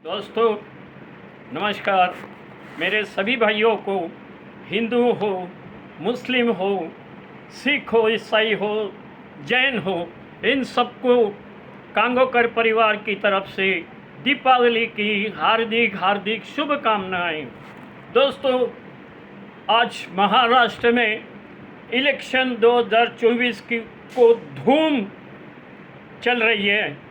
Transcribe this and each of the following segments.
दोस्तों नमस्कार। मेरे सभी भाइयों को, हिंदू हो, मुस्लिम हो, सिख हो, ईसाई हो, जैन हो, इन सबको कांगोकर परिवार की तरफ से दीपावली की हार्दिक हार्दिक शुभकामनाएं। दोस्तों, आज महाराष्ट्र में इलेक्शन 2024 की को धूम चल रही है।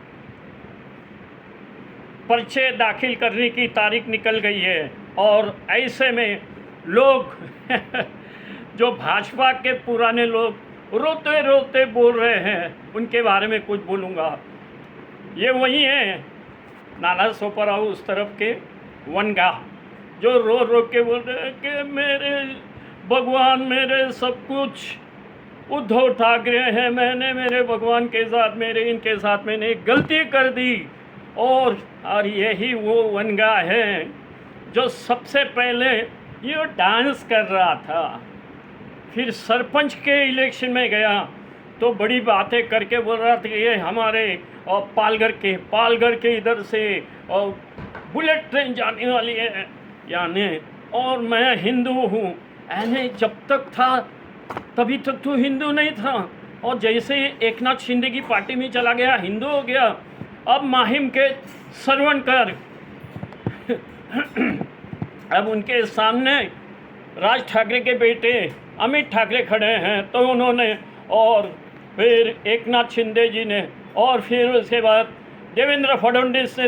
पर्चे दाखिल करने की तारीख निकल गई है और ऐसे में लोग जो भाजपा के पुराने लोग रोते रोते बोल रहे हैं, उनके बारे में कुछ बोलूँगा। ये वही हैं नाला सोपाराव उस तरफ के वनगा, जो रो रो के बोल रहे हैं कि मेरे भगवान, मेरे सब कुछ उद्धव ठाकरे हैं, मैंने मेरे भगवान के साथ, मेरे इनके साथ मैंने एक गलती कर दी। और यही वो वनगा है जो सबसे पहले ये डांस कर रहा था, फिर सरपंच के इलेक्शन में गया तो बड़ी बातें करके बोल रहा था कि ये हमारे और पालघर के इधर से और बुलेट ट्रेन जाने वाली है यानी, और मैं हिंदू हूँ। यानी जब तक था तभी तक तो हिंदू नहीं था, और जैसे एकनाथ शिंदे की पार्टी में चला गया हिंदू हो गया। अब माहिम के सरवणकर अब उनके सामने राज ठाकरे के बेटे अमित ठाकरे खड़े हैं, तो उन्होंने, और फिर एकनाथ शिंदे जी ने, और फिर उसके बाद देवेंद्र फडणवीस ने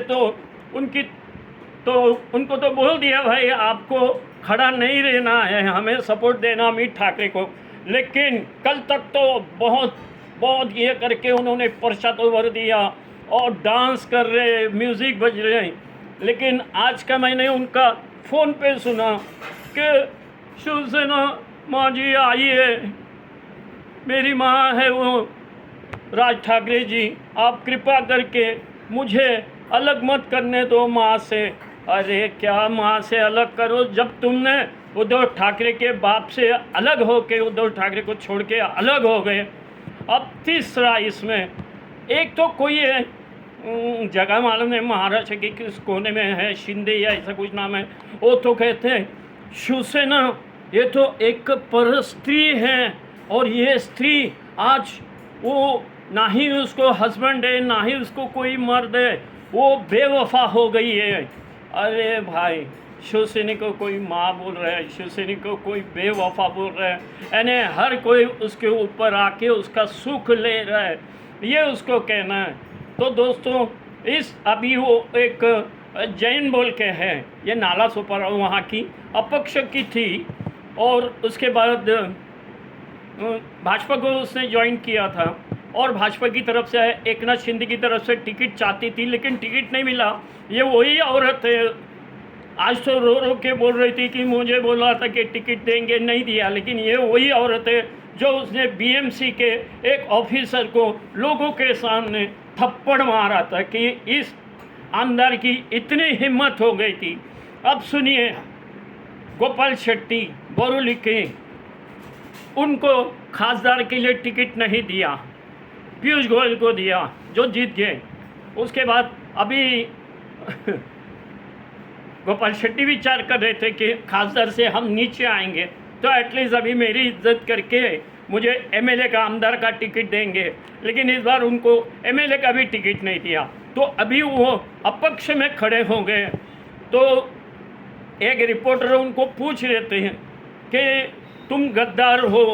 उनको तो बोल दिया भाई आपको खड़ा नहीं रहना है, हमें सपोर्ट देना अमित ठाकरे को। लेकिन कल तक तो बहुत ये करके उन्होंने पर्चा तो भर दिया और डांस कर रहे, म्यूज़िक बज रहे। लेकिन आज का मैंने उनका फ़ोन पे सुना कि शिवसेना माँ जी आइए, मेरी माँ है वो राज ठाकरे जी, आप कृपा करके मुझे अलग मत करने दो माँ से। अरे क्या माँ से अलग करो, जब तुमने उद्धव ठाकरे के बाप से अलग हो के, उद्धव ठाकरे को छोड़ के अलग हो गए। अब तीसरा इसमें एक तो कोई है जगह मालूम है महाराष्ट्र के किस कोने में है, शिंदे या ऐसा कुछ नाम है, वो तो कहते हैं शिवसेना ये तो एक पर स्त्री है, और ये स्त्री आज वो ना ही उसको हस्बैंड है ना ही उसको कोई मर्द है, वो बेवफा हो गई है। अरे भाई, शिवसैनिक को कोई माँ बोल रहा है, शिवसैनिक को कोई बेवफा बोल रहा है, यानी हर कोई उसके ऊपर आके उसका सुख ले रहा है, ये उसको कहना है। तो दोस्तों, अभी वो एक जैन बोल के है, ये नाला सोपाराव वहाँ की अपक्ष की थी, और उसके बाद भाजपा को उसने ज्वाइन किया था, और भाजपा की तरफ से एकनाथ शिंदे की तरफ से टिकट चाहती थी, लेकिन टिकट नहीं मिला। ये वही औरत है, आज तो रो रो के बोल रही थी कि मुझे बोला था कि टिकट देंगे, नहीं दिया। लेकिन ये वही औरत है जो उसने बीएमसी के एक ऑफिसर को लोगों के सामने थप्पड़ मारा था कि इस आमदार की इतनी हिम्मत हो गई थी। अब सुनिए, गोपाल शेट्टी बोरोली के, उनको खासदार के लिए टिकट नहीं दिया, पीयूष गोयल को दिया जो जीत गए। उसके बाद अभी गोपाल शेट्टी विचार कर रहे थे कि खासदार से हम नीचे आएंगे तो एटलीस्ट अभी मेरी इज्जत करके मुझे एमएलए का, आमदार का टिकट देंगे, लेकिन इस बार उनको एमएलए का भी टिकट नहीं दिया। तो अभी वो अपक्ष में खड़े हो गए। तो एक रिपोर्टर उनको पूछ रहे हैं कि तुम गद्दार हो,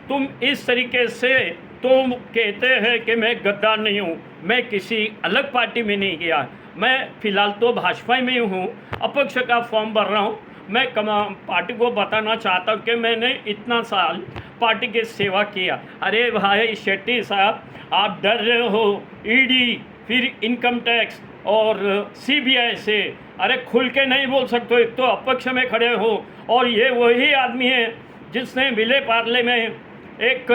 तुम इस तरीके से तुम कहते हैं कि मैं गद्दार नहीं हूँ, मैं किसी अलग पार्टी में नहीं गया, मैं फ़िलहाल तो भाजपा में हूँ, अपक्ष का फॉर्म भर रहा हूँ। मैं पार्टी को बताना चाहता हूँ कि मैंने इतना साल पार्टी की सेवा किया। अरे भाई शेट्टी साहब, आप डर रहे हो ईडी, फिर इनकम टैक्स और सीबीआई से, अरे खुल के नहीं बोल सकते। एक तो अपक्ष में खड़े हो, और ये वही आदमी है जिसने विले पार्ले में एक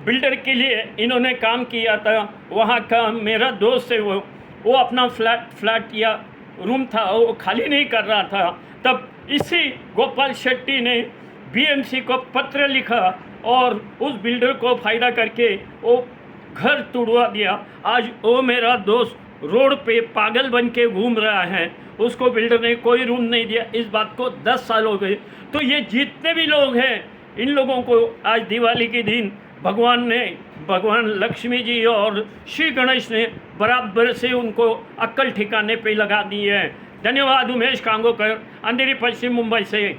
बिल्डर के लिए इन्होंने काम किया था। वहाँ का मेरा दोस्त है, वो अपना फ्लैट या रूम था वो खाली नहीं कर रहा था, तब इसी गोपाल शेट्टी ने बीएमसी को पत्र लिखा और उस बिल्डर को फ़ायदा करके वो घर तुड़वा दिया। आज वो मेरा दोस्त रोड पे पागल बन के घूम रहा है, उसको बिल्डर ने कोई रूम नहीं दिया। इस बात को 10 साल हो गए। तो ये जितने भी लोग हैं, इन लोगों को आज दिवाली के दिन भगवान लक्ष्मी जी और श्री गणेश ने बराबर से उनको अक्ल ठिकाने पे लगा दी है। धन्यवाद। उमेश कांगोकर, अंधेरी, पश्चिम मुंबई से।